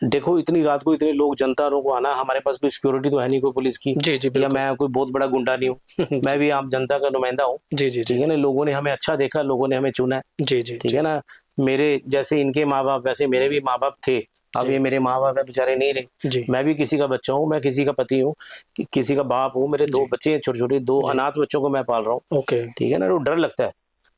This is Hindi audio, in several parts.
देखो इतनी रात को इतने लोग जनता को आना, हमारे पास कोई सिक्योरिटी तो है नहीं कोई पुलिस की, जी जी या बिल्कुल। मैं कोई बहुत बड़ा गुंडा नहीं हूँ मैं भी आम जनता का नुमाइंदा हूँ। जी जी जी ठीक है ना, लोगों ने हमें अच्छा देखा, लोगों ने हमें चुना है। जी जी ठीक जी है ना, मेरे जैसे इनके माँ बाप वैसे मेरे भी माँ बाप थे, अब जी ये मेरे माँ बाप है बेचारे नहीं रहे। जी मैं भी किसी का बच्चा हूँ, मैं किसी का पति हूँ, किसी का बाप हूँ, मेरे दो जी बच्चे हैं छोटे छोटे, दो जी अनाथ बच्चों को मैं पाल रहा हूँ। ओके। ठीक है ना, तो डर लगता है,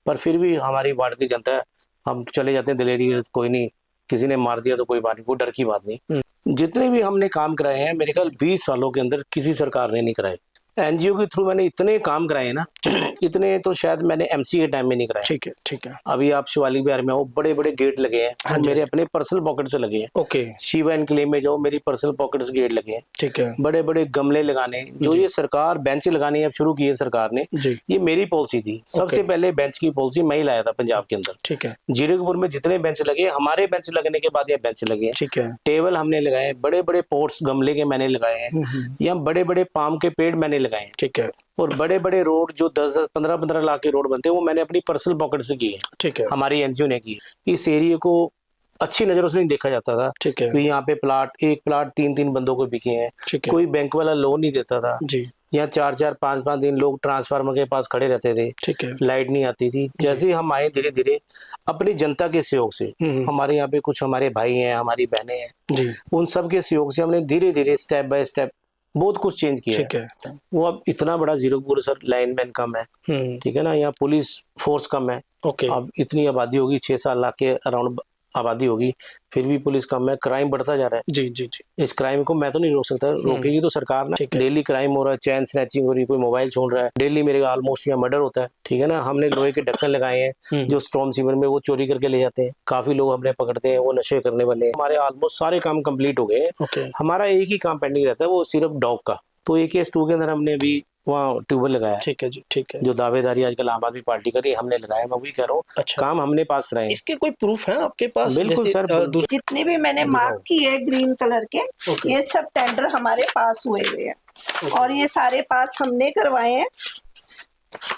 पर फिर भी हमारी वार्ड की जनता है, हम चले जाते हैं दिलेरी है, कोई नहीं, किसी ने मार दिया तो कोई बात नहीं, कोई डर की बात हुँ, नहीं। जितने भी हमने काम कराए हैं मेरे ख्याल जी 20 सालों के अंदर किसी सरकार ने नहीं कराए। एनजीओ के थ्रू मैंने इतने काम कराए हैं ना, जी इतने तो शायद मैंने एमसी के टाइम में नहीं कराए। ठीक है ठीक है। अभी आप शिवालिक बिहार में हो, बड़े बड़े गेट लगे हैं, हाँ वो जी, हाँ मेरे जी। अपने पर्सनल पॉकेट से लगे हैं। ओके, शिवा एनक्लेव में जाओ, मेरी पर्सनल पॉकेट से गेट लगे हैं। ठीक है। बड़े बड़े गमले लगाने, जो जी, ये सरकार बेंच लगानी अब शुरू की है सरकार ने, जी, ये मेरी पॉलिसी थी। ओके, सबसे पहले बेंच की पॉलिसी मैं ही लाया था पंजाब के अंदर। ठीक है, जीरकपुर में जितने बेंच लगे, हमारे बेंच लगने के बाद ये बेंच लगे हैं। ठीक है। टेबल हमने लगाए, बड़े बड़े पोट्स गमले के मैंने लगाए हैं, हुँ, या बड़े बड़े पाम के पेड़ मैंने लगाए हैं। ठीक है, और बड़े बड़े रोड जो 10-10 15-15 लाख के रोड बनते हैं, वो मैंने अपनी पर्सनल पॉकेट से किए हैं, ठीक है, हमारी एनजीओ ने की है। इस एरिया को अच्छी नजरों से नहीं देखा जाता था ठीक है, कि यहाँ पे प्लाट, एक प्लाट 3-3 बंदों को बिके हैं, ठीक है। कोई बैंक वाला लोन नहीं देता था। जी, यहाँ 4-4 5-5 दिन लोग ट्रांसफार्मर के पास खड़े रहते थे, ठीक है। लाइट नहीं आती थी। जी। जैसे ही हम आए धीरे धीरे अपनी जनता के सहयोग से, हुँ, हमारे यहाँ पे कुछ हमारे भाई हैं, हमारी बहनें हैं, जी, उन सब के सहयोग से हमने धीरे धीरे स्टेप बाय स्टेप बहुत कुछ चेंज किया है। ठीक है। वो अब इतना बड़ा जीरकपुर सर, लाइनमैन कम है, हुँ, ठीक है ना, यहाँ पुलिस फोर्स कम है। ओके। अब इतनी आबादी होगी, 6-7 लाख के अराउंड आबादी होगी, फिर भी पुलिस कम है, क्राइम बढ़ता जा रहा है। जी, जी, जी। इस क्राइम को मैं तो नहीं रोक सकता, हुँ, रोकेगी तो सरकार ना। ठीक है। डेली क्राइम हो रहा है, चैन स्नैचिंग हो रही है, कोई मोबाइल छोड़ रहा है, डेली मेरे ऑलमोस्ट यहाँ मर्डर होता है। ठीक है ना, हमने लोहे के ढक्कन लगाए हैं, हुँ, जो स्ट्रॉम सीवर में वो चोरी करके ले जाते हैं, काफी लोग हमने पकड़ते हैं, वो नशे करने वाले हैं। हमारे ऑलमोस्ट सारे काम कंप्लीट हो गए हैं। ओके, हमारा एक ही काम पेंडिंग रहता है, वो सिर्फ डॉग का। तो AKS2 के अंदर हमने अभी वहाँ ट्यूबवेल लगाया है, ठीक है जी, ठीक है। जो दावेदारी आजकल आम आदमी पार्टी कर रही है, हमने लगाया। मैं वही कह रहा हूँ, अच्छा, काम हमने पास कराए हैं। इसके कोई प्रूफ हैं आपके पास? बिल्कुल जैसे सर, दूस जितने भी मैंने दिखाओ। मार्क किए ग्रीन कलर के, ओके, ये सब टेंडर हमारे पास हुए हुए हैं ओके। और ये सारे पास हमने करवाए हैं।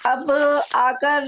अब आकर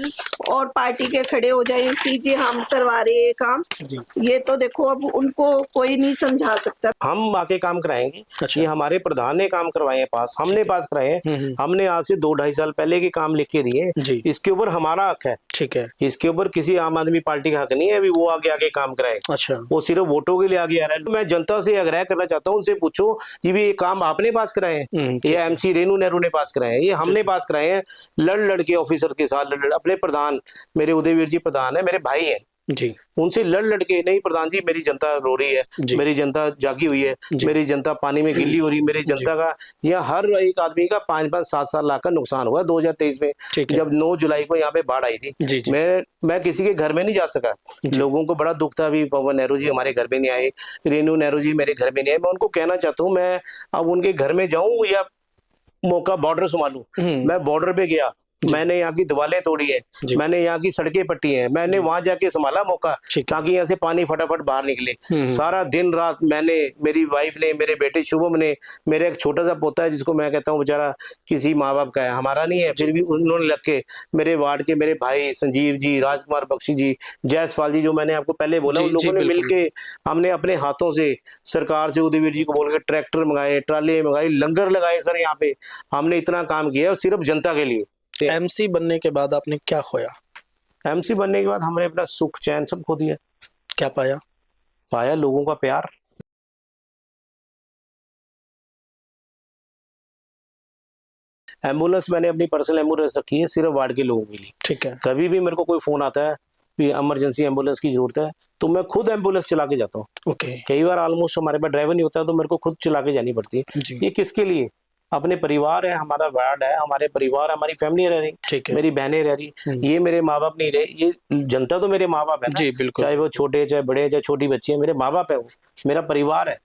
और पार्टी के खड़े हो जाए कि जी हम करवा रहे हैं काम, जी, ये तो देखो अब उनको कोई नहीं समझा सकता। हम आके काम कराएंगे। अच्छा। ये हमारे प्रधान ने काम करवाए हैं पास, हमने पास कराए हैं। हुँ, हमने आज से 2-2.5 साल पहले के काम लिख के दिए। जी, इसके ऊपर हमारा हक है, ठीक है। इसके ऊपर किसी आम आदमी पार्टी का हक नहीं है अभी वो आगे आगे काम कराए। अच्छा, वो सिर्फ वोटों के लिए आगे आ रहा है। मैं जनता से आग्रह करना चाहता हूँ, उनसे पूछो कि भी ये काम आपने पास कराए हैं, ठीक ये है। MC रेनू नेहरू ने पास कराए हैं, ये हमने ठीक है। पास कराए हैं। लड़ लड़ के ऑफिसर के साथ लड़ लड़, अपने प्रधान मेरे उदयवीर जी प्रधान है, मेरे भाई हैं, जी, उनसे लड़ लड़ के, नहीं प्रधान जी मेरी जनता रो रही है, जी, मेरी जनता जागी हुई है, जी, मेरी जनता पानी में गिल्ली हो रही है, मेरी जी, जनता का, यहाँ हर एक आदमी का 5-5 7-7 लाख का नुकसान हुआ 2023 में, ठीक है। जब 9 जुलाई को यहाँ पे बाढ़ आई थी। जी, जी, मैं किसी के घर में नहीं जा सका, जी। लोगों को बड़ा दुख था। अभी पवन नेहरू जी हमारे घर में नहीं आए, रेनू नेहरू जी मेरे घर में नहीं आए। मैं उनको कहना चाहता हूँ, मैं अब उनके घर में जाऊं या मौका बॉर्डर संभालूं। हुँ, मैं बॉर्डर पे गया, मैंने यहाँ की दीवारें तोड़ी है, जी, मैंने यहाँ की सड़कें पट्टी हैं, मैंने वहां जाके संभाला मौका, ठीक है। ताकि यहाँ से पानी फटाफट बाहर निकले। हुँ, सारा दिन रात मैंने, मेरी वाइफ ने, मेरे बेटे शुभम ने, मेरे एक छोटा सा पोता है जिसको मैं कहता हूँ बेचारा किसी माँ बाप का है, हमारा नहीं है, फिर भी उन्होंने लग के, मेरे वार्ड के मेरे भाई संजीव जी, राजकुमार बख्शी जी, जयसपाल जी, जो मैंने आपको पहले बोला, जी, उन जी, लोगों ने बिल्कुल। मिलके, हमने अपने हाथों से सरकार से उदयवीर जी को बोल के ट्रैक्टर मंगाए, ट्राले मंगाई, लंगर लगाए सर यहाँ पे। हमने इतना काम किया सिर्फ जनता के लिए। MC बनने के बाद आपने क्या खोया? MC बनने के बाद हमने अपना सुख चैन सब खो दिया। क्या पाया? पाया लोगों का प्यार। एम्बुलेंस मैंने अपनी पर्सनल एम्बुलेंस रखी है सिर्फ वार्ड के लोगों के लिए। ठीक है, कभी भी मेरे को कोई फोन आता है कि इमरजेंसी एम्बुलेंस की जरूरत है, तो मैं खुद एम्बुलेंस चला के जाता हूँ। ओके, कई बार ऑलमोस्ट हमारे पास ड्राइवर नहीं होता, तो मेरे को खुद चला के जानी पड़ती है। जी, ये किसके लिए? अपने परिवार है, हमारा वार्ड है, हमारे परिवार, हमारी फैमिली रह रही, ठीक है। मेरी बहनें रह रही, ये मेरे माँ बाप नहीं रहे, ये जनता तो मेरे माँ बाप है ना। जी, बिल्कुल। चाहे वो छोटे, चाहे बड़े, चाहे छोटी बच्ची है, मेरे माँ बाप है, वो मेरा परिवार है।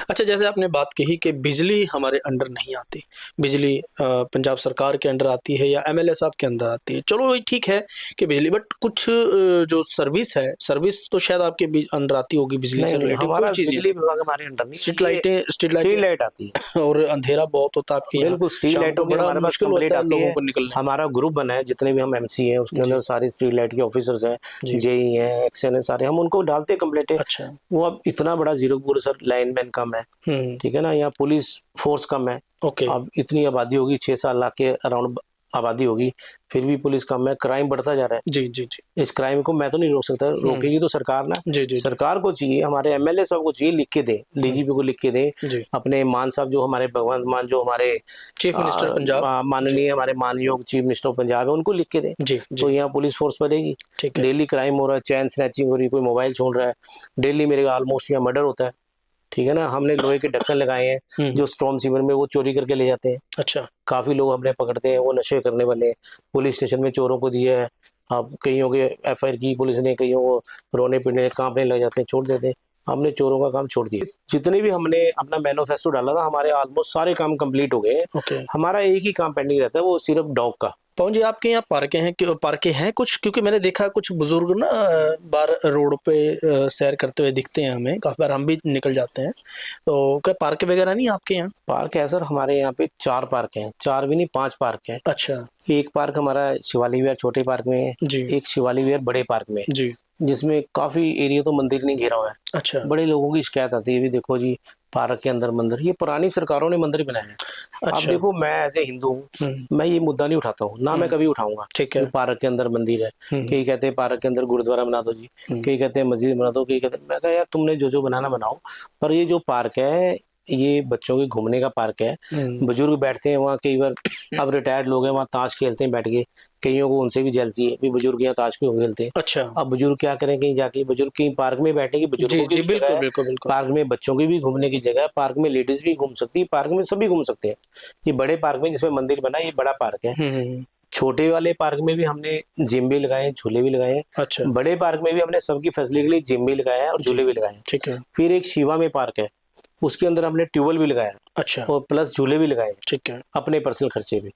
अच्छा, जैसे आपने बात कही कि बिजली हमारे अंडर नहीं आती, बिजली पंजाब सरकार के अंडर आती है या एमएलए साहब के अंदर आती है, चलो ये ठीक है कि बिजली, बट कुछ जो सर्विस है, सर्विस तो शायद आपके अंडर आती होगी, बिजली से नहीं, रिलेटेड हमारा कोई चीज नहीं बिजली आती। विभाग हमारे अंडर नहीं है। स्ट्रीट स्ट्रीट लाइट आती है, और अंधेरा बहुत होता है आपके यहाँ, बिल्कुल स्ट्रीट शाम लाइटों को की बड़ा हमारे पास मुश्किल कंप्लीट होता है आती लोगों है। को निकलने। हमारा ग्रुप बना है, जितने भी हम एमसी हैं उसके अंदर सारे स्ट्रीट लाइट के ऑफिसर्स हैं, जी। जेई हैं, एक्सएन है, सारे हम उनको डालते कंप्लीट है। अच्छा। वो अब इतना बड़ा जीरकपुर सर, लाइनमैन कम है, ठीक है ना, यहाँ पुलिस फोर्स कम है। ओके। अब इतनी आबादी होगी, 6-7 लाख के अराउंड आबादी होगी, फिर भी पुलिस कम है, क्राइम बढ़ता जा रहा है। जी जी जी इस क्राइम को मैं तो नहीं रोक सकता, रोकेगी तो सरकार ना। जी जी सरकार को चाहिए, हमारे एमएलए साहब को चाहिए, लिख के दें, डीजीपी को लिख के दें, जी। अपने मान साहब जो हमारे भगवंत मान जो हमारे चीफ मिनिस्टर पंजाब, माननीय हमारे मानयोग चीफ मिनिस्टर पंजाब है, उनको लिख के दें। जी तो यहाँ पुलिस फोर्स बढ़ेगी। ठीक है। डेली क्राइम हो रहा है, चैन स्नैचिंग हो रही है, कोई मोबाइल छोड़ रहा है, डेली मेरे ऑलमोस्ट यहाँ मर्डर होता है, ठीक है ना। हमने लोहे के ढक्कन लगाए हैं, जो स्टॉर्म सीवर में वो चोरी करके ले जाते हैं। अच्छा। काफी लोग हमने पकड़ते हैं, वो नशे करने वाले हैं, पुलिस स्टेशन में चोरों को दिया है। अब कईयों के एफआईआर की पुलिस ने, कईयों को रोने पीटने कांपने लग जाते हैं, छोड़ देते हैं। हमने चोरों का काम छोड़ दिया। जितने भी हमने अपना मैनिफेस्टो डाला था, हमारे ऑलमोस्ट सारे काम कंप्लीट हो गए हैं। ओके। हमारा एक ही काम पेंडिंग रहता है, वो सिर्फ डॉग का। पवन जी, आपके यहाँ पार्के हैं कुछ? क्योंकि मैंने देखा कुछ बुजुर्ग ना बार रोड पे सैर करते हुए दिखते हैं हमें, काफी बार हम भी निकल जाते हैं, तो क्या पार्क वगैरह नहीं आपके यहाँ? पार्क है सर, हमारे यहाँ पे 4 पार्क हैं, 4 भी नहीं 5 पार्क हैं। अच्छा। एक पार्क हमारा शिवाली विहार छोटे पार्क में है, जी। एक शिवाली विहार बड़े पार्क में है, जी। जिसमें काफी एरिया तो मंदिर नहीं घेरा हुआ है। अच्छा। बड़े लोगों की शिकायत आती है, भी देखो जी पार्क के अंदर मंदिर, ये पुरानी सरकारों ने मंदिर बनाए हैं। अब अच्छा। देखो, मैं एज ए हिंदू हूँ, मैं ये मुद्दा नहीं उठाता हूँ ना, मैं कभी उठाऊंगा। ठीक है। कि पार्क के अंदर मंदिर है, कई कहते हैं पार्क के अंदर गुरुद्वारा बना दो जी, कई कहते हैं मस्जिद बना दो, कई कहते हैं, मैं कहा यार तुमने जो बनाना बनाओ, पर ये जो पार्क है ये बच्चों के घूमने का पार्क है। बुजुर्ग बैठते हैं वहाँ, कई बार अब रिटायर्ड लोग हैं वहाँ ताश खेलते हैं बैठ के, कईयों को उनसे भी जलती है भी बुजुर्ग यहाँ ताश क्यों खेलते हैं। अच्छा। अब बुजुर्ग क्या करें, कहीं जाके बुजुर्ग कहीं पार्क में बैठने की, बुजुर्गों की भी जगह है, बिल्कुल बिल्कुल। पार्क में बच्चों की भी घूमने की जगह है, पार्क में लेडीज भी घूम सकती है, पार्क में सभी घूम सकते हैं। ये बड़े पार्क में जिसमें मंदिर बना, ये बड़ा पार्क है। छोटे वाले पार्क में भी हमने जिम भी लगाए हैं, झूले भी लगाए हैं। अच्छा। बड़े पार्क में भी हमने सबकी फैसिलिटी के लिए जिम भी लगाया है और झूले भी लगाए हैं। ठीक है। फिर एक शिवा में पार्क है, उसके अंदर हमने ट्यूबवेल भी लगाया, अच्छा। और प्लस झूले भी लगाए, ठीक है। अपने पर्सनल खर्चे भी।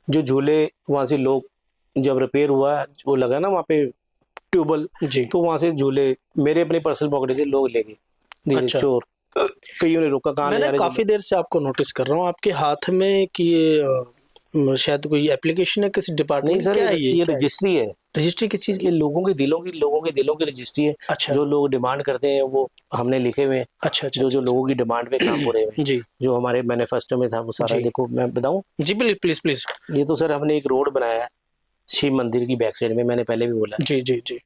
जो झूले वहां से लोग जब रिपेयर हुआ, वो लगा ना वहाँ पे ट्यूबवेल, जी। तो वहां से झूले मेरे अपने पर्सनल पॉकेट से लोग ले गए। अच्छा। चोर, कईयों ने रोका, कहाँ ले जा मैंने रहे काफी देर से आपको नोटिस कर रहा हूँ, आपके हाथ में कि ये शायद कोई एप्लीकेशन है किसी नहीं डिपार्टमेंट? सर, क्या है ये क्या है? रजिस्ट्री है। रजिस्ट्री किस चीज की? ये लोगों के दिलों की रजिस्ट्री है। अच्छा। जो लोग डिमांड करते हैं वो हमने लिखे हुए हैं। अच्छा अच्छा। जो लोगों की डिमांड पे काम हो रहे हैं, जी। जो हमारे मैनिफेस्टो में था वो सारा जी। देखो, मैं बताऊं। जी प्लीज प्लीज। ये तो सर हमने एक रोड बनाया है शिव मंदिर की बैक साइड में, मैंने पहले भी बोला। जी जी जी।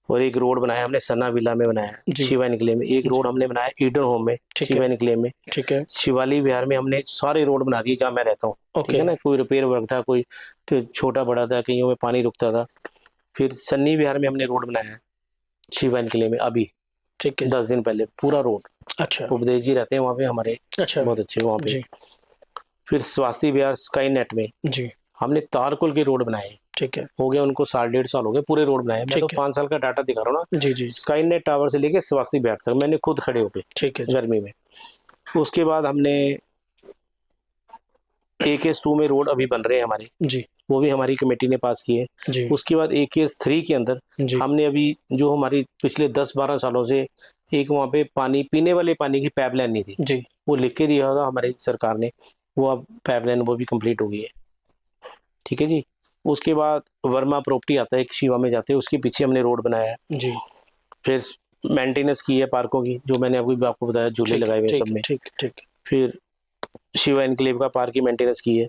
और एक रोड बनाया हमने सन्ना विला में बनाया जी। शिवा निकले में। एक रोड हमने बनाया ईडन होम में ठीक शिवा है। निकले में। ठीक है। शिवाली विहार में हमने सारे रोड बना दिए जहाँ मैं रहता हूँ, ठीक ओके। है ना। कोई रिपेयर वर्क था, कोई तो छोटा बड़ा था, कईयों में पानी रुकता था। फिर सन्नी विहार में हमने रोड बनाया शिवा निकले में, अभी ठीक है। 10 दिन पहले पूरा रोड। अच्छा। उपदेश जी रहते हैं वहाँ पे हमारे, अच्छा। बहुत अच्छे वहाँ पे। जी फिर स्वास्थ्य विहार स्काई नेट में जी। हमने तारकुल के रोड बनाए, ठीक है। हो गया उनको 1.5 साल हो गए पूरे रोड बनाए। मैं तो 5 साल का डाटा दिखा रहा हूँ ना। जी जी। स्काई नेट टावर से लेके स्वास्थ्य विहार तक मैंने खुद खड़े होके, ठीक है। गर्मी में। उसके बाद हमने AKS2 में रोड अभी बन रहे हैं हमारे, जी वो भी हमारी कमेटी ने पास किए। जी। उसके बाद AKS3 के अंदर जी। हमने अभी जो हमारी पिछले 10-12 सालों से एक वहाँ पे पानी पीने वाले पानी की पाइपलाइन नहीं थी, जी। वो लिख के दिया था हमारी सरकार ने, वो अब पाइपलाइन वो भी कंप्लीट हो गई है, ठीक है जी। उसके बाद वर्मा प्रॉपर्टी आता है, एक शिवा में जाते हैं, उसके पीछे हमने रोड बनाया है। जी। फिर मेंटेनेंस की है पार्कों की, जो मैंने आपको बताया, झूले लगाए हुए सब में। ठीक ठीक। फिर शिवा एनक्लेव का पार्क की मेंटेनेंस की है।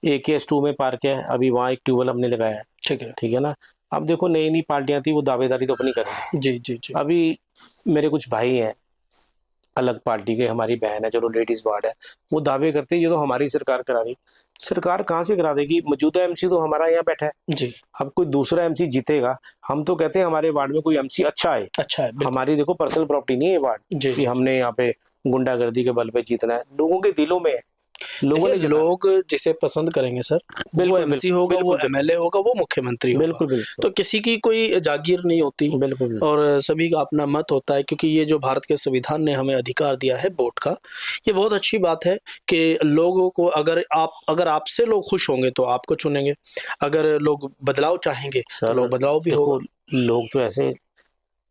AKS2 में पार्क है, अभी वहाँ एक ट्यूबवेल हमने लगाया है, ठीक है ना। अब देखो नई नई पार्टियां थी, वो दावेदारी तो अपनी कर रही है। जी जी जी। अभी मेरे कुछ भाई हैं अलग पार्टी के, हमारी बहन है चलो लेडीज वार्ड है, वो दावे करते हैं ये तो हमारी सरकार करा रही। सरकार कहाँ से करा देगी, मौजूदा MC तो हमारा यहाँ बैठा है। जी। अब कोई दूसरा MC जीतेगा, हम तो कहते हैं हमारे वार्ड में कोई MC अच्छा है। अच्छा है। हमारी देखो पर्सनल प्रॉपर्टी नहीं है ये वार्ड जी कि हमने यहाँ पे गुंडागर्दी के बल पे जीतना है, लोगों के दिलों में है। लोगों ने देखिए, चुना। लोग जिसे पसंद करेंगे सर, वो बिल्कुल, एमसी बिल्कुल, होगा, वो बिल्कुल, एमएलए होगा, वो मुख्यमंत्री होगा। बिल्कुल, बिल्कुल, तो किसी की कोई जागीर नहीं होती बिल्कुल, बिल्कुल। और सभी का अपना मत होता है, क्योंकि ये जो भारत के संविधान ने हमें अधिकार दिया है वोट का, ये बहुत अच्छी बात है कि लोगों को अगर आपसे लोग खुश होंगे तो आपको चुनेंगे, अगर लोग बदलाव चाहेंगे तो सर लोग बदलाव भी देखो, होगा। लोग तो ऐसे,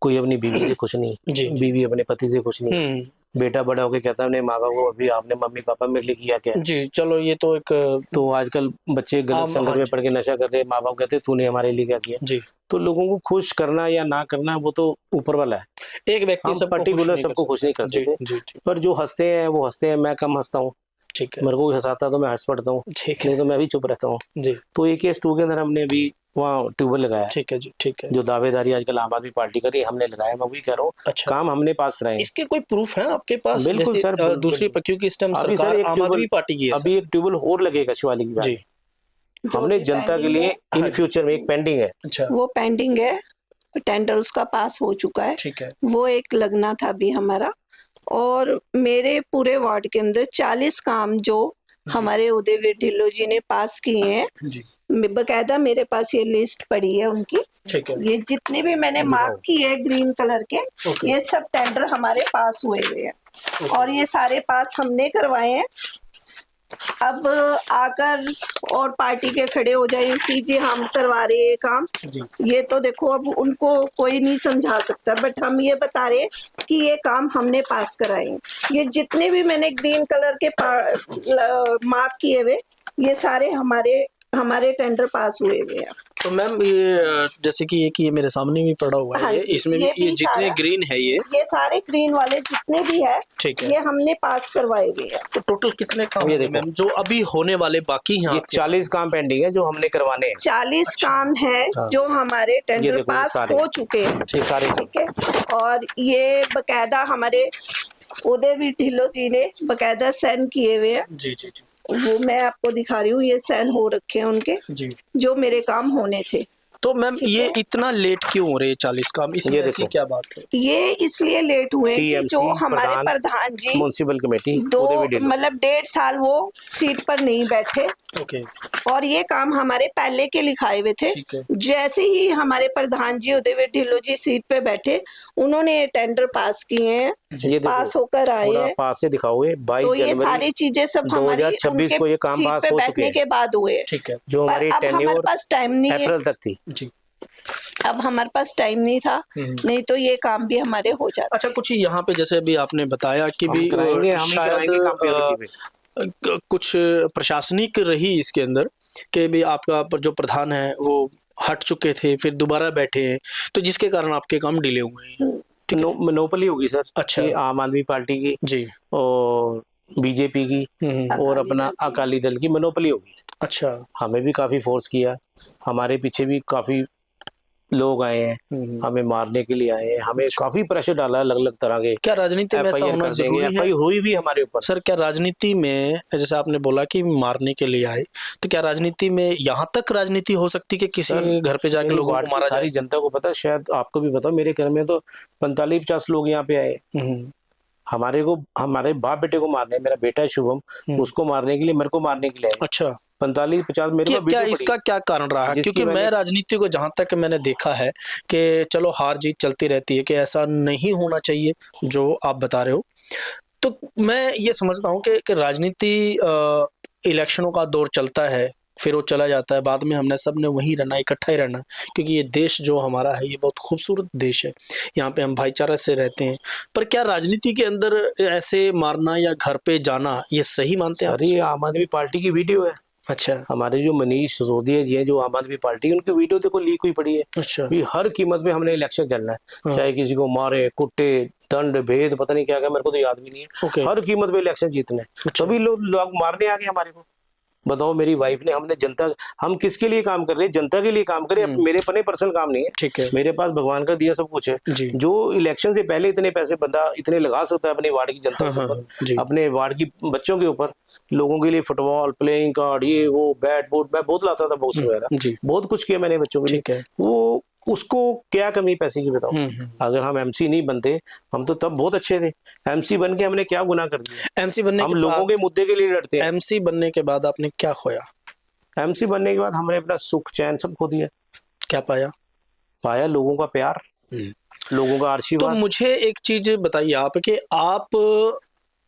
कोई अपनी बीवी से खुश नहीं, जी, जी। बीवी अपने पति से खुश नहीं। हुँ। बेटा बड़ा होके कहता है अपने माँ बाप को, अभी आपने मम्मी पापा मेरे लिए किया क्या है? जी, चलो ये तो एक तो आजकल बच्चे गलत हाँ संगत में जी। पड़ के नशा कर रहे हैं, माँ बाप कहते हैं तूने हमारे लिए क्या किया? जी। तो लोगों को खुश करना या ना करना वो तो ऊपर वाला है, एक व्यक्ति हम सबको खुश पर्टिकुलर नहीं कर सबको खुश नहीं कर सकता। जी, सकते। जी, जी। पर जो हंसते हैं वो हंसते हैं, मैं कम हंसता हूँ, ठीक है। मेरे को कोई हंसाता तो मैं हंस पड़ता हूँ, ठीक है। नहीं तो मैं भी चुप रहता हूँ। जी, तो एक केस 2 के अंदर हमने अभी वहाँ ट्यूबवेल लगाया है, ठीक है जी, ठीक है। जो दावेदारी आजकल आम आदमी पार्टी कर रही है, हमने लगाया। मैं वही कह रहा हूँ, अच्छा। काम हमने पास कराए हैं। इसके कोई प्रूफ हैं आपके पास? बिल्कुल जैसे सर, दूसरी क्योंकि इस टाइम अभी सर सरकार एक आम आदमी ट्यूबवेल, पार्टी की है अभी सर। एक ट्यूबवेल और लगेगा शिवालिक की जी। बात। जो हमने भी जनता के pending लिए है, हाँ इन जी। फ्यूचर में एक पेंडिंग है। अच्छा, वो पेंडिंग है, टेंडर उसका पास हो चुका है, ठीक है। वो एक लगना था अभी हमारा। और मेरे पूरे वार्ड के अंदर 40 काम जो हमारे उदयवीर ढिल्लों जी ने पास किए हैं, जी, बकायदा मेरे पास ये लिस्ट पड़ी है उनकी। ठीक है। ये जितने भी मैंने मार्क किए हैं ग्रीन कलर के, ओके। ये सब टेंडर हमारे पास हुए हुए हैं और ये सारे पास हमने करवाए हैं। अब आकर और पार्टी के खड़े हो जाए कि जी हम करवा रहे हैं काम, जी, ये तो देखो अब उनको कोई नहीं समझा सकता, बट हम ये बता रहे कि ये काम हमने पास कराए हैं। ये जितने भी मैंने ग्रीन कलर के मार्क किए हुए, ये सारे हमारे टेंडर पास हुए हुए हैं। तो मैम ये जैसे कि ये मेरे सामने भी पड़ा हुआ है, हाँ ये जी, इसमें भी ये ये भी जितने सारा- ग्रीन है ये सारे ग्रीन वाले जितने भी है, ठीक है। ये हमने पास करवाए हुए हैं। तो टोटल कितने काम ये है देखो, मैम जो अभी होने वाले बाकी हैं ये आपके? 40 काम पेंडिंग है जो हमने करवाने हैं। 40 अच्छा। काम है हाँ। जो हमारे ये टेंडर देखो, ये पास सारे हो चुके हैं, ये सारे ठीक है। और ये बकायदा हमारे उदयवीर ढिल्लों जी ने बकायदा साइन किए हुए हैं, जी, जी, जी, वो मैं आपको दिखा रही हूँ, ये साइन हो रखे हैं उनके, जी। जो मेरे काम होने थे। तो मैम ठीक ये है। इतना लेट क्यों हो रहे हैं 40 काम? इसमें ये ऐसी देखो। क्या बात है? ये इसलिए लेट हुए कि जो TMC हमारे प्रधान जी म्युनिसिपल कमेटी दो उदयवीर ढिल्लों। मतलब 1.5 साल वो सीट पर नहीं बैठे ओके, और ये काम हमारे पहले के लिखाए हुए थे। ठीक है। जैसे ही हमारे प्रधान जी उदयवीर ढिल्लों जी सीट पे बैठे, उन्होंने ये टेंडर पास किए हैं, ये देखो, पास होकर आए थोड़ा हैं। पास से दिखाओगे, 22 तो ये जनवरी सारी चीजें सब हमारी 2026 उनके को ये काम सीट पास पे हो चुके बैठने हैं, के बाद हुए हैं। ठीक है। जो पर हमारी अब हमारे टेन्योर पास टाइम नहीं है, अप्रैल तक थी। जी। अब हमारे पास टाइम नहीं था, नहीं तो ये काम भी हमारे हो जाते। अच्छा, कुछ यहाँ पे जैसे अभी आपने बताया कि हम भी कराएंगे, हम ही शायद कराएंगे काम priority पे। कुछ प्रशासनिक रही इसके अंदर कि भी आपका जो प्रधान है वो हट चुके थे, फिर दोबारा बैठे हैं, तो जिसके कारण आपके काम डिले हुए हैं। मोनोपोली होगी सर। अच्छा। ये आम आदमी पार्टी की जी। और बीजेपी की और अपना अकाली दल की मोनोपोली होगी। अच्छा। हमें भी काफी फोर्स किया, हमारे पीछे भी काफी लोग आए हैं, हमें मारने के लिए आए हैं, हमें काफी प्रेशर डाला अलग अलग तरह के। क्या राजनीति में ऐसा FIR होना कर देंगे, जरूरी है? FIR हुई भी हमारे ऊपर। सर, क्या राजनीति में जैसे आपने बोला कि मारने के लिए आए, तो क्या राजनीति में यहाँ तक राजनीति हो सकती कि किसी सर, घर पे जाके मेरी लोगों वार्ड को की मारा सारी जाए? जनता को पता है, शायद आपको भी पता हो, मेरे घर में तो 45-50 लोग यहाँ पे आए। हमारे बाप बेटे को मारने, मेरा बेटा है शुभम, उसको मारने के लिए, मेरे को मारने के लिए आए। अच्छा। 45-50 मेरे क्या पास वीडियो इसका क्या कारण रहा है? जिसकी क्योंकि मैं राजनीति को जहां तक मैंने देखा है कि चलो हार जीत चलती रहती है, कि ऐसा नहीं होना चाहिए जो आप बता रहे हो, तो मैं ये समझता हूँ कि राजनीति इलेक्शनों का दौर चलता है, फिर वो चला जाता है, बाद में हमने सब ने वहीं रहना, इकट्ठा ही रहना, क्योंकि ये देश जो हमारा है ये बहुत खूबसूरत देश है, यहाँ पे हम भाईचारा से रहते हैं। पर क्या राजनीति के अंदर ऐसे मारना या घर पे जाना ये सही मानते हैं आप? सर, ये आम आदमी पार्टी की वीडियो है। अच्छा। हमारे जो मनीष सिसोदिया जी हैं, जो आम आदमी पार्टी, उनकी वीडियो देखो लीक हुई पड़ी है। अच्छा। भी हर कीमत पे हमने इलेक्शन करना है, चाहे किसी को मारे, कुट्टे, दंड, भेद, पता नहीं क्या क्या, मेरे को तो याद भी नहीं है। ओके। हर कीमत पे इलेक्शन जीतना है। सभी लोग मारने आ गए हमारे को। बताओ, मेरी वाइफ ने, हमने जनता, हम किसके लिए काम कर रहे हैं? जनता के लिए काम करें, मेरे अपने पर्सनल काम नहीं है। ठीक है। मेरे पास भगवान का दिया सब कुछ है। जी। जो इलेक्शन से पहले इतने पैसे बंदा इतने लगा सकता है अपने वार्ड की जनता के ऊपर, अपने वार्ड की बच्चों के ऊपर, लोगों के लिए फुटबॉल, प्लेइंग कार्ड, ये वो, बैट बॉल, मैं बहुत लाता था, बॉक्स वगैरह, बहुत कुछ किया मैंने बच्चों के लिए। वो उसको क्या कमी पैसे की बताओ। अगर हम एमसी नहीं बनते, हम तो तब बहुत अच्छे थे। एमसी बन के हमने क्या गुनाह कर दिया? एमसी बनने हम के लोगों बाद के मुद्दे के लिए लड़ते हैं। एमसी बनने के बाद आपने क्या खोया? एमसी बनने के बाद हमने अपना सुख चैन सब खो दिया। क्या पाया? पाया लोगों का प्यार, लोगों का तो आशीर्वाद। मुझे एक चीज बताइए आप कि आप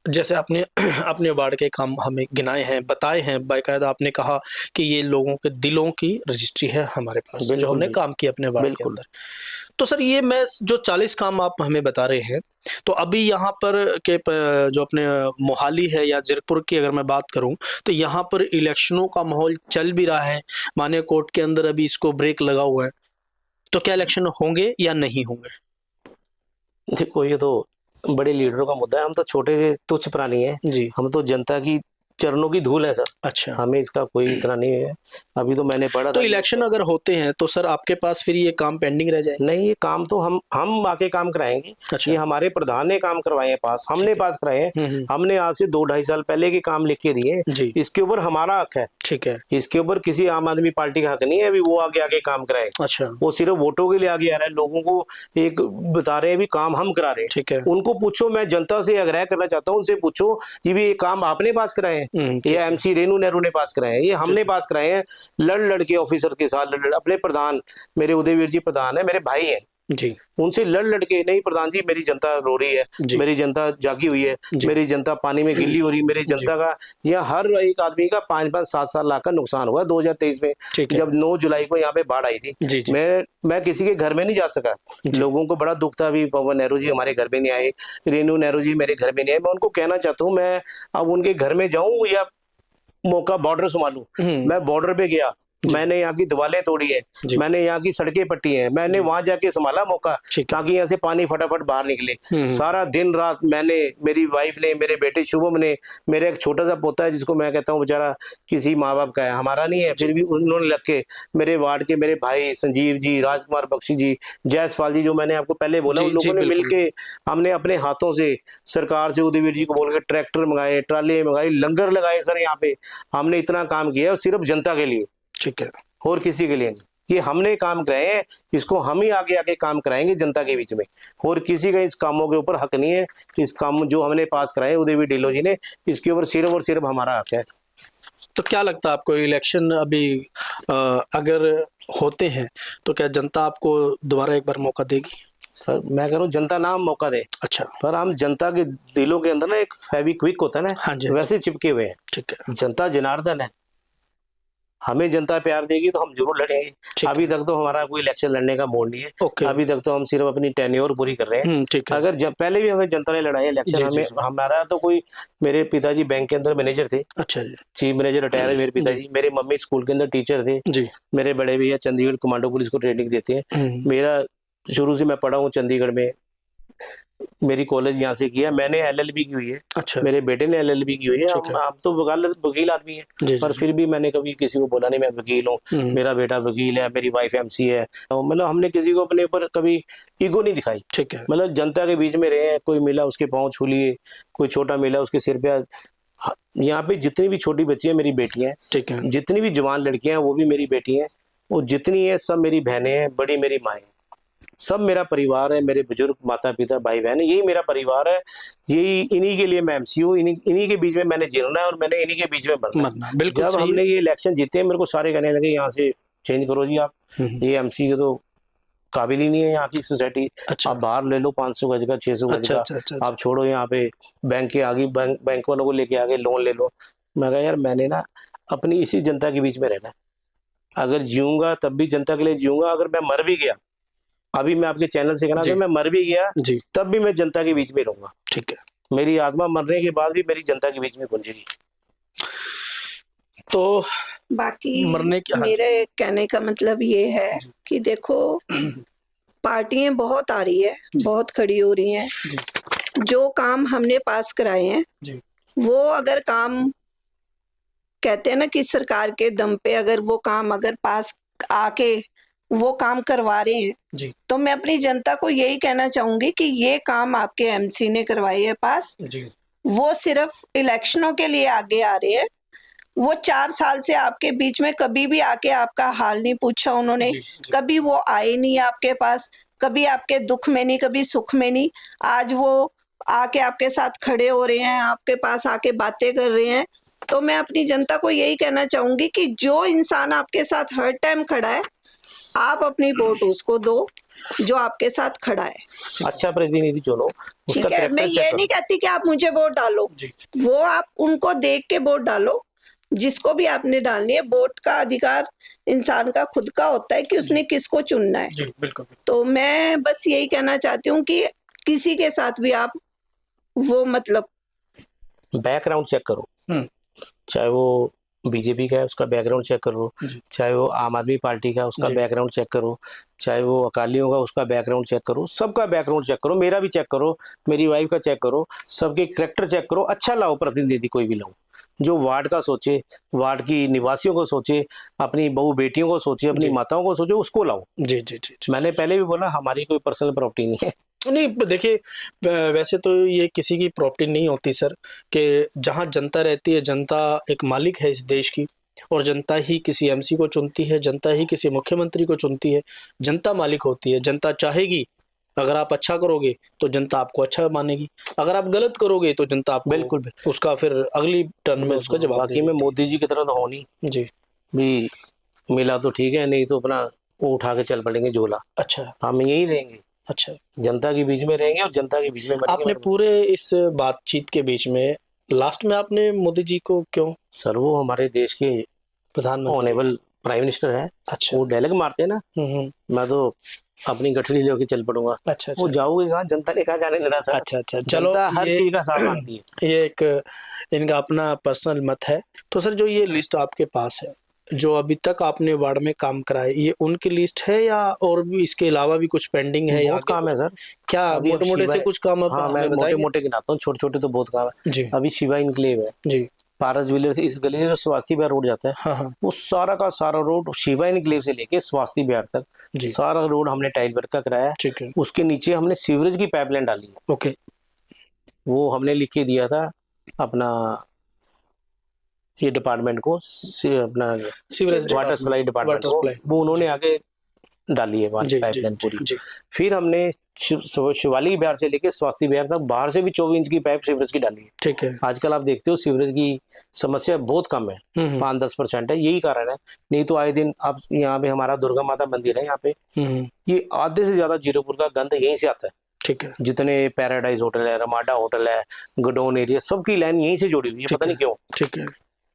जैसे आपने अपने वार्ड के काम हमें गिनाए हैं, बताए हैं, बाकायदा आपने कहा कि ये लोगों के दिलों की रजिस्ट्री है हमारे पास जो बिल्कुल, हमने बिल्कुल। काम किया अपने वार्ड के बिल्कुल। अंदर। तो सर ये मैं जो 40 काम आप हमें बता रहे हैं, तो अभी यहाँ पर के जो अपने मोहाली है या जीरकपुर की अगर मैं बात करूँ, तो यहाँ पर इलेक्शनों का माहौल चल भी रहा है, माने कोर्ट के अंदर अभी इसको ब्रेक लगा हुआ है, तो क्या इलेक्शन होंगे या नहीं होंगे? देखो, ये तो बड़े लीडरों का मुद्दा है। हम तो छोटे से तुच्छ प्राणी हैं। जी। हम तो जनता की चरणों की धूल है सर। अच्छा। हमें इसका कोई इतना नहीं है। अभी तो मैंने पढ़ा तो था। इलेक्शन अगर होते हैं तो सर आपके पास फिर ये काम पेंडिंग रह जाएंगे? नहीं, ये काम तो हम आके काम कराएंगे। अच्छा। ये हमारे प्रधान ने काम करवाए हैं पास, हमने पास कराए हैं। हमने आज से 2-2.5 साल पहले के काम लिख के दिए। जी। इसके ऊपर हमारा हक है। ठीक है। इसके ऊपर किसी आम आदमी पार्टी का हक नहीं है अभी वो आगे आगे काम कराए। अच्छा। वो सिर्फ वोटों के लिए आगे आ रहा है। लोगों को एक बता रहे हैं भी काम हम करा रहे हैं। ठीक है। उनको पूछो, मैं जनता से आग्रह करना चाहता हूँ, उनसे पूछो ये भी काम आपने पास कराए हैं या एमसी रेनू नेहरू ने पास कराए हैं? ये हमने पास कराए हैं। लड़ के ऑफिसर के साथ लड़ अपने प्रधान, मेरे उदयवीर जी प्रधान है, मेरे भाई हैं जी। उनसे लड़ के, नहीं प्रधान जी मेरी जनता रो रही है, मेरी जनता जागी हुई है, मेरी जनता पानी में गिल्ली हो रही है, मेरी जनता का यहाँ हर एक आदमी का 5-5, 7-7 लाख का नुकसान हुआ 2023 में जब 9 जुलाई को यहाँ पे बाढ़ आई थी। जी, जी। मैं किसी के घर में नहीं जा सका। लोगों को बड़ा दुख था। अभी पवन नेहरू जी हमारे घर में नहीं आए, रेनू नेहरू जी मेरे घर में नहीं आए। मैं उनको कहना चाहता हूँ, मैं अब उनके घर में जाऊं या मौका बॉर्डर संभालूं? मैं बॉर्डर पे गया, मैंने यहाँ की दीवारें तोड़ी है, मैंने यहाँ की सड़कें पट्टी हैं, मैंने वहां जाके संभाला मौका ताकि यहाँ से पानी फटाफट बाहर निकले। सारा दिन रात मैंने, मेरी वाइफ ने, मेरे बेटे शुभम ने, मेरे एक छोटा सा पोता है जिसको मैं कहता हूँ बेचारा किसी माँ बाप का है, हमारा नहीं है, फिर भी उन्होंने लग के मेरे वार्ड के मेरे भाई संजीव जी, राजकुमार बख्शी जी, जयसपाल जी, जो मैंने आपको पहले बोला, उन लोगों ने मिलके हमने अपने हाथों से सरकार से उदयवीर जी को बोल के ट्रैक्टर मंगाए, ट्राले मंगाई, लंगर लगाए सर। यहाँ पे हमने इतना काम किया सिर्फ जनता के लिए, ठीक है, और किसी के लिए नहीं। ये हमने काम कराए हैं, इसको हम ही आगे आगे काम कराएंगे जनता के बीच में, और किसी का इस कामों के ऊपर हक नहीं है। इस काम जो हमने पास कराए उदयवीर ढिल्लों जी ने, इसके ऊपर सिर्फ और सिर्फ हमारा हक है। तो क्या लगता है आपको, इलेक्शन अभी अगर होते हैं तो क्या जनता आपको दोबारा एक बार मौका देगी? सर मैं कह रहा हूँ जनता ना मौका दे। अच्छा। पर हम जनता के दिलों के अंदर ना एक फेविक्विक होता है ना, हाँ जी, वैसे चिपके हुए हैं। ठीक है। जनता जनार्दन है, हमें जनता प्यार देगी तो हम जरूर लड़ेंगे। अभी तक तो हमारा कोई इलेक्शन लड़ने का मूड नहीं है। अभी तक तो हम सिर्फ अपनी टेन्योर पूरी कर रहे हैं। ठीक है। अगर पहले भी हमें जनता ने लड़ाई इलेक्शन, हमें हमारा तो कोई, मेरे पिताजी बैंक के अंदर मैनेजर थे। अच्छा जी। चीफ मैनेजर रिटायर है मेरे पिताजी। मेरे मम्मी स्कूल के अंदर टीचर थे जी। मेरे बड़े भैया चंडीगढ़ कमांडो पुलिस को ट्रेनिंग देते हैं। मेरा शुरू से मैं पढ़ा हूँ चंडीगढ़ में, मेरी कॉलेज यहाँ से किया, मैंने एलएलबी की हुई है। अच्छा। मेरे बेटे ने एलएलबी की हुई है। आप तो वकील आदमी है, पर फिर भी मैंने कभी किसी को बोला नहीं मैं वकील हूँ, मेरा बेटा वकील है, मेरी वाइफ एमसी है। तो मतलब हमने किसी को अपने ऊपर कभी ईगो नहीं दिखाई। ठीक है। मतलब जनता के बीच में रहे, कोई मिला उसके पाँव छू लिए, कोई छोटा मिला उसके सिर पे। यहाँ पे जितनी भी छोटी बच्ची है मेरी बेटी है, ठीक है। जितनी भी जवान लड़कियां हैं वो भी मेरी बेटी हैं, वो जितनी है सब मेरी बहनें हैं, बड़ी मेरी माँ है, सब मेरा परिवार है। मेरे बुजुर्ग माता पिता भाई बहन, यही मेरा परिवार है। यही इन्हीं के लिए मैं एमसी हूँ, इन्हीं के बीच में मैंने जीना है और मैंने इन्हीं के बीच में मरना। बिल्कुल। जब हमने ये इलेक्शन जीते मेरे को सारे कहने लगे यहाँ से चेंज करो जी आप, ये एमसी के तो काबिल ही नहीं है यहाँ की सोसाइटी। अच्छा। आप बाहर ले लो 500 गज का, 600 गज का, आप छोड़ो यहाँ पे बैंक के आगे, बैंक वालों को लेके आगे लोन ले लो। मैं कहा यार मैंने ना अपनी इसी जनता के बीच में रहना, अगर जीऊंगा तब भी जनता के लिए जीऊंगा। अगर मैं मर भी गया, अभी मैं आपके चैनल से कहना कि मैं मर भी गया जी, तब भी मैं जनता के बीच में रहूंगा। ठीक है। मेरी आत्मा मरने के बाद भी मेरी जनता के बीच में गूंजेगी। तो बाकी मरने की, मेरे कहने का मतलब ये है कि देखो पार्टियां बहुत आ रही है, बहुत खड़ी हो रही हैं। जो काम हमने पास कराए हैं वो अगर काम, कहते हैं ना कि सरकार के दम पे अगर वो काम अगर पास आके वो काम करवा रहे हैं तो मैं अपनी जनता को यही कहना चाहूंगी कि ये काम आपके एमसी ने करवाई है पास, वो सिर्फ इलेक्शनों के लिए आगे आ रहे हैं। वो 4 साल से आपके बीच में कभी भी आके आपका हाल नहीं पूछा उन्होंने, कभी वो आए नहीं आपके पास, कभी आपके दुख में नहीं, कभी सुख में नहीं। आज वो आके आपके साथ खड़े हो रहे हैं, आपके पास आके बातें कर रहे हैं। तो मैं अपनी जनता को यही कहना चाहूंगी कि जो इंसान आपके साथ हर टाइम खड़ा है, आप अपनी वोट उसको दो जो आपके साथ खड़ा है। अच्छा प्रतिनिधि चुनो, उसका ठीक है, मैं character ये check नहीं कहती कि आप मुझे वोट डालो, वो आप उनको देख के वोट डालो, जिसको भी आपने डालनी है। वोट का अधिकार इंसान का खुद का होता है कि उसने किसको चुनना है। जी बिल्कुल। तो मैं बस यही कहना चाहती हूँ कि किसी के साथ भी आप वो मतलब बैकग्राउंड चेक करो, चाहे वो बीजेपी का है उसका बैकग्राउंड चेक करो, चाहे वो आम आदमी पार्टी का उसका बैकग्राउंड चेक करो, चाहे वो अकालियों का उसका बैकग्राउंड चेक करो, सबका बैकग्राउंड चेक करो, मेरा भी चेक करो, मेरी वाइफ का चेक करो, सबके कैरेक्टर चेक करो। अच्छा लाओ प्रतिनिधि, कोई भी लाओ जो वार्ड का सोचे, वार्ड की निवासियों को सोचे, अपनी बहू बेटियों को सोचे, अपनी माताओं को सोचे, उसको लाओ। जी जी जी, मैंने पहले भी बोला हमारी कोई पर्सनल प्रॉपर्टी नहीं है। नहीं देखिए, वैसे तो ये किसी की प्रॉपर्टी नहीं होती सर, कि जहाँ जनता रहती है, जनता एक मालिक है इस देश की, और जनता ही किसी एमसी को चुनती है, जनता ही किसी मुख्यमंत्री को चुनती है, जनता मालिक होती है। जनता चाहेगी अगर आप अच्छा करोगे तो जनता आपको अच्छा मानेगी, अगर आप गलत करोगे तो जनता आपको बिल्कुल उसका फिर अगली टर्न में उसका जवाब बाकी में मोदी जी की तरह तो होनी जी भी मिला तो ठीक है, नहीं तो अपना वो उठा के चल पड़ेंगे झोला। अच्छा, हम यही रहेंगे, अच्छा, जनता के बीच में रहेंगे और जनता के बीच में आपने पूरे इस बातचीत के बीच में लास्ट में आपने मोदी जी को क्यों? सर वो हमारे देश के प्रधानमंत्री, ऑनेबल प्राइम मिनिस्टर है। अच्छा, वो डायलॉग मारते हैं ना, मैं तो अपनी गठड़ी लेके चल पड़ूंगा। अच्छा, वो जाओगे कहाँ, जनता ने कहा जाने देना सर। अच्छा अच्छा, चलो जनता हर चीज का साथ मांगती है। ये एक इनका अपना पर्सनल मत है। तो सर जो ये लिस्ट आपके पास है, जो अभी तक आपने वार्ड में काम कराए, ये उनकी लिस्ट है या और भी इसके अलावा भी कुछ पेंडिंग है? बहुत काम है सर, क्या मोटे मोटे से कुछ काम? हाँ मैं मोटे मोटे गिनाता हूँ, छोटे छोटे तो बहुत काम है जी। अभी शिवा इनक्लेव है जी, पारस विलर से इस गली से स्वास्थ्य बिहार रोड जाता है, हाँ, वो सारा का सारा रोड शिवा इनक्लेव से लेके स्वास्थ्य बिहार तक सारा रोड हमने टाइल वर्क का कराया। ठीक है। उसके नीचे हमने सीवरेज की पाइपलाइन डाली है। ओके, वो हमने लिख के दिया था अपना ये डिपार्टमेंट को, अपना सीवरेज वाटर सप्लाई डिपार्टमेंट को, वो उन्होंने आगे डाली है पाइपलाइन पूरी। फिर हमने शिवालिक बिहार से लेके स्वास्थ्य बिहार तक बाहर से भी 24 इंच की पाइप सीवरेज की डाली है। ठीक है, आजकल आप देखते हो सीवरेज की समस्या बहुत कम है, 5-10% है। यही कारण है, नहीं तो आए दिन अब यहाँ पे हमारा दुर्गा माता मंदिर है, यहाँ पे ये आधे से ज्यादा जीरोपुर का गंद यहीं से आता है। ठीक है, जितने पैराडाइज होटल है, रमाडा होटल है, गोडाउन एरिया, सबकी लाइन यहीं से जुड़ी हुई है, पता नहीं क्यों। ठीक है,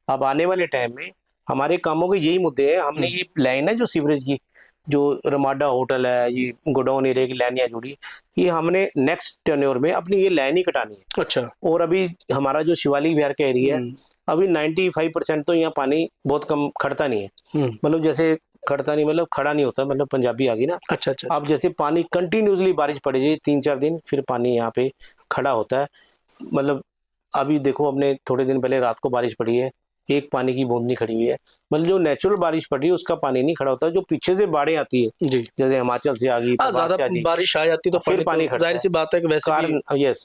अब आने वाले टाइम में हमारे कामों के यही मुद्दे हैं। हमने ये लाइन है जो सीवरेज की, जो रमाडा होटल है, ये गोडाउन एरिया की लाइन जुड़ी, ये हमने नेक्स्ट टेन्योर में अपनी ये लाइन ही कटानी है। अच्छा, और अभी हमारा जो शिवालिक बिहार का एरिया है, अभी 95% तो यहाँ पानी बहुत कम खड़ता नहीं है, मतलब जैसे खड़ता नहीं मतलब खड़ा नहीं होता, मतलब पंजाबी आ गई ना। अच्छा अच्छा, अब जैसे पानी कंटिन्यूसली बारिश पड़ेगी 3-4 दिन, फिर पानी यहाँ पे खड़ा होता है। मतलब अभी देखो, हमने थोड़े दिन पहले रात को बारिश पड़ी है, एक पानी की बूंद नहीं खड़ी हुई है। मतलब जो नेचुरल बारिश पड़ रही है उसका पानी नहीं खड़ा होता, जो पीछे से बाढ़ें आती है जी, जैसे हिमाचल से आ गई, ज्यादा बारिश आ जाती तो फिर पानी खड़ा, जाहिर सी बात है कि वैसे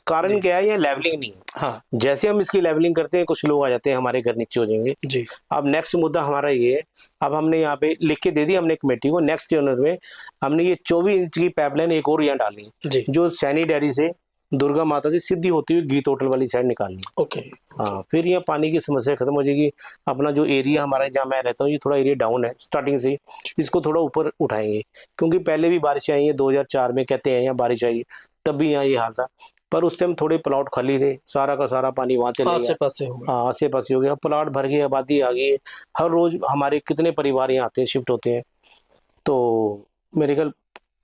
कारण क्या है, ये लेवलिंग नहीं है। हाँ, जैसे हम इसकी लेवलिंग करते हैं कुछ लोग आ जाते हैं, हमारे घर नीचे हो जाएंगे जी। अब नेक्स्ट मुद्दा हमारा ये है, अब हमने यहाँ पे लिख के दे दी हमने कमेटी को, नेक्स्ट ईयर में हमने ये 24 इंच की पाइपलाइन एक और यहाँ डाली है, जो सैनी डेयरी से दुर्गा माता से सीधी होती हुई गीत होटल वाली साइड निकालनी। ओके, हाँ, फिर यहाँ पानी की समस्या खत्म हो जाएगी। अपना जो एरिया हमारा जहाँ मैं रहता हूँ, ये थोड़ा एरिया डाउन है स्टार्टिंग से, इसको थोड़ा ऊपर उठाएंगे, क्योंकि पहले भी बारिश आई है 2004 में, कहते हैं यहाँ बारिश आई, तब भी यहाँ ये हाल था, पर उस टाइम थोड़े प्लॉट खाली थे, सारा का सारा पानी वहाँ चले गया, हाँ आसे पासे हो गया, प्लॉट भर गए, आबादी आ गई। हर रोज हमारे कितने परिवार यहाँ आते हैं, शिफ्ट होते हैं, तो मेरे ख्याल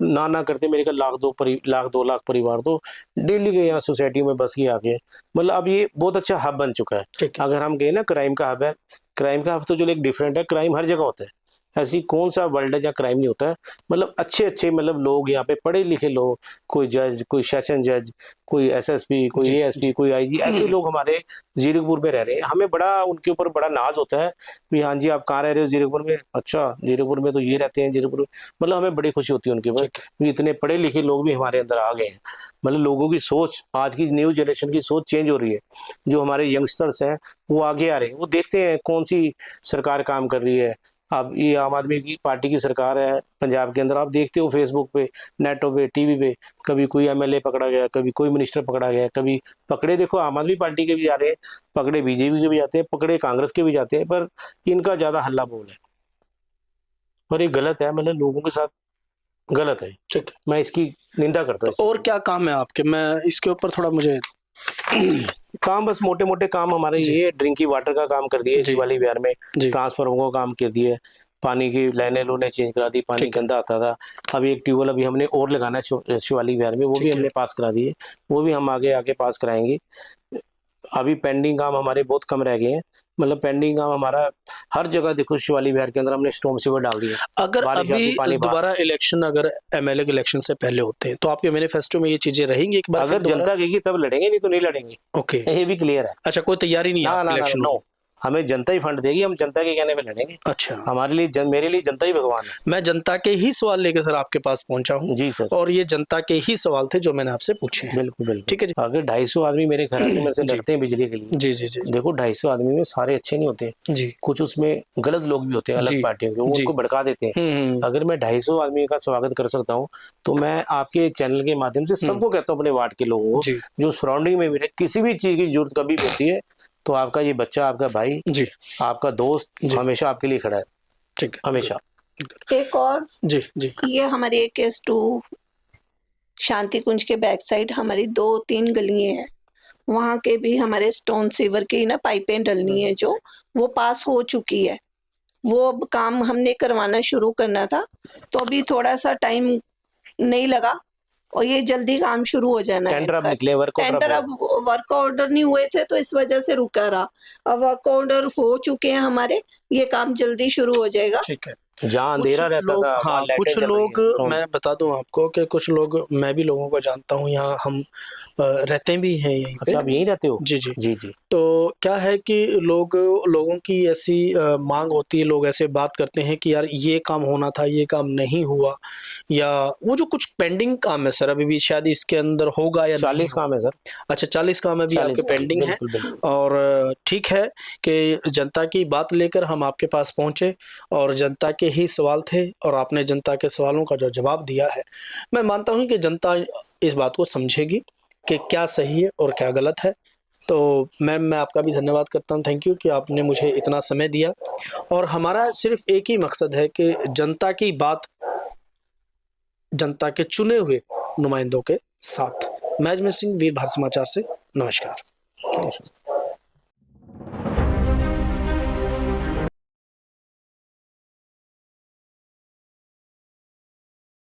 ना करते मेरे ख्याल 1-2 लाख परिवार तो डेली के यहाँ सोसाइटी में बस के आ गए। मतलब अब ये बहुत अच्छा हब बन चुका है। अगर हम कहें ना क्राइम का हब है, क्राइम का हब तो जो एक डिफरेंट है, क्राइम हर जगह होता है, ऐसी कौन सा वर्ल्ड है जहाँ क्राइम नहीं होता है। मतलब अच्छे अच्छे मतलब लोग यहाँ पे, पढ़े लिखे लोग, कोई जज, कोई सेशन जज, कोई एसएसपी, कोई जी, एएसपी, कोई आईजी, ऐसे लोग हमारे जीरकपुर में रह रहे हैं। हमें बड़ा उनके ऊपर बड़ा नाज होता है भी हाँ जी आप कहाँ रह रहे हो, जीरकपुर में, अच्छा जीरकपुर में तो ये रहते हैं जीरकपुर में। मतलब हमें बड़ी खुशी होती है उनके ऊपर ठीक है। भी इतने पढ़े लिखे लोग भी हमारे अंदर आ गए हैं। मतलब लोगों की सोच, आज की न्यू जनरेशन की सोच चेंज हो रही है। जो हमारे यंगस्टर्स हैं वो आगे आ रहे हैं, वो देखते हैं कौन सी सरकार काम कर रही है। अब ये आम आदमी की पार्टी की सरकार है पंजाब के अंदर, आप देखते हो फेसबुक पे, नेटों पे, टीवी पे, कभी कोई एमएलए पकड़ा गया, कभी कोई मिनिस्टर पकड़ा गया, कभी पकड़े देखो आम आदमी पार्टी के भी जा रहे हैं, पकड़े बीजेपी के भी जाते हैं, पकड़े कांग्रेस के भी जाते हैं, पर इनका ज्यादा हल्ला बोल है और ये गलत है। मतलब लोगों के साथ गलत है, ठीक है। मैं इसकी निंदा करता हूँ। और क्या काम है आपके, मैं इसके ऊपर थोड़ा मुझे काम बस मोटे मोटे काम हमारे जी। ये ड्रिंकिंग वाटर का काम कर दिए जी। शिवालिक बिहार में, जी। ट्रांसफार्मर का काम कर दिए, पानी की लाइनें लोने चेंज करा दी, पानी ठीक है। गंदा आता था। अभी एक ट्यूबवेल अभी हमने और लगाना है शिवालिक बिहार में, वो ठीक भी है। हमने पास करा दिए, वो भी हम आगे आगे पास कराएंगे। अभी पेंडिंग काम हमारे बहुत कम रह गए हैं। मतलब पेंडिंग काम हमारा हर जगह देखो, शिवालिक बिहार के अंदर हमने स्टॉर्म सीवर डाल दिए। अगर बारिश आती, अभी पानी बाहर। दोबारा इलेक्शन, अगर एमएलए के इलेक्शन से पहले होते हैं तो आपके मैनिफेस्टो में ये चीजें रहेंगी एक बार फिर अगर दोबारा? जनता कहेगी तब लड़ेंगे, नहीं तो नहीं लड़ेंगे, ओके। ये भी क्लियर है। अच्छा, कोई तैयारी नहीं है ना आपके ना ना इलेक्शन नो, में? हमें जनता ही फंड देगी, हम जनता के कहने पे लड़ेंगे। अच्छा। हमारे लिए मेरे लिए जनता ही भगवान है। मैं जनता के ही सवाल लेकर सर आपके पास पहुंचा हूं, जी सर। और ये जनता के ही सवाल थे जो मैंने आपसे पूछे हैं। बिल्कुल बिल्कुल। ठीक है जी। अगर 250 आदमी मेरे घर आके मेरे से जी। लड़ते हैं बिजली के लिए, जी जी जी देखो 250 आदमी में सारे अच्छे नहीं होते, जी। कुछ उसमें गलत लोग भी होते हैं, जी। अलग पार्टियों के, वो जी। उनको भड़का देते हैं। अगर मैं 250 आदमी का स्वागत कर सकता हूँ तो मैं आपके चैनल के माध्यम से सबको कहता हूँ, अपने वार्ड के लोगों को जी। जो सराउंडिंग में मेरे किसी भी चीज की जरूरत कभी होती है, तो आपका ये बच्चा, आपका भाई, जी। आपका दोस्त जी। हमेशा आपके लिए खड़ा है, ठीक है। हमेशा। एक और, जी जी ये हमारे केस 2 शांति कुंज के बैक साइड हमारी 2-3 गलियां हैं, वहां के भी हमारे स्टोन सीवर की ना पाइपें डलनी है, जो वो पास हो चुकी है। वो अब काम हमने करवाना शुरू करना था, तो अभी थोड़ा सा टाइम नहीं लगा और ये जल्दी काम शुरू हो जाना है। टेंडर अब निकले, वर्क टेंडर अब वर्क ऑर्डर नहीं हुए थे तो इस वजह से रुका रहा। अब वर्क ऑर्डर हो चुके हैं हमारे, ये काम जल्दी शुरू हो जाएगा। ठीक है। जहाँ अंधेरा रहता था, हाँ, वहाँ कुछ लाइटें जल रही लोग, हैं, strong। मैं बता दूं आपको कि कुछ लोग, मैं भी लोगों को जानता हूं, यहाँ हम रहते भी हैं यहीं पे। अच्छा, आप यहीं रहते हो? जी जी जी जी। तो क्या है कि लोगों की ऐसी मांग होती है, लोग ऐसे बात करते हैं कि यार ये काम होना था, ये काम नहीं हुआ, या वो जो कुछ पेंडिंग काम है सर, अभी भी शायद इसके अंदर होगा या 40 काम है सर। अच्छा, 40 काम अभी 40 आपके पेंडिंग है। बिल्कुल बिल्कुल। और ठीक है कि जनता की बात लेकर हम आपके पास पहुंचे, और जनता के ही सवाल थे, और आपने जनता के सवालों का जो जवाब दिया है, मैं मानता हूं कि जनता इस बात को समझेगी कि क्या सही है और क्या गलत है। तो मैम, मैं आपका भी धन्यवाद करता हूं, थैंक यू कि आपने मुझे इतना समय दिया। और हमारा सिर्फ एक ही मकसद है कि जनता की बात जनता के चुने हुए नुमाइंदों के साथ। मैं अजमेर सिंह, वीर भारत समाचार से, नमस्कार।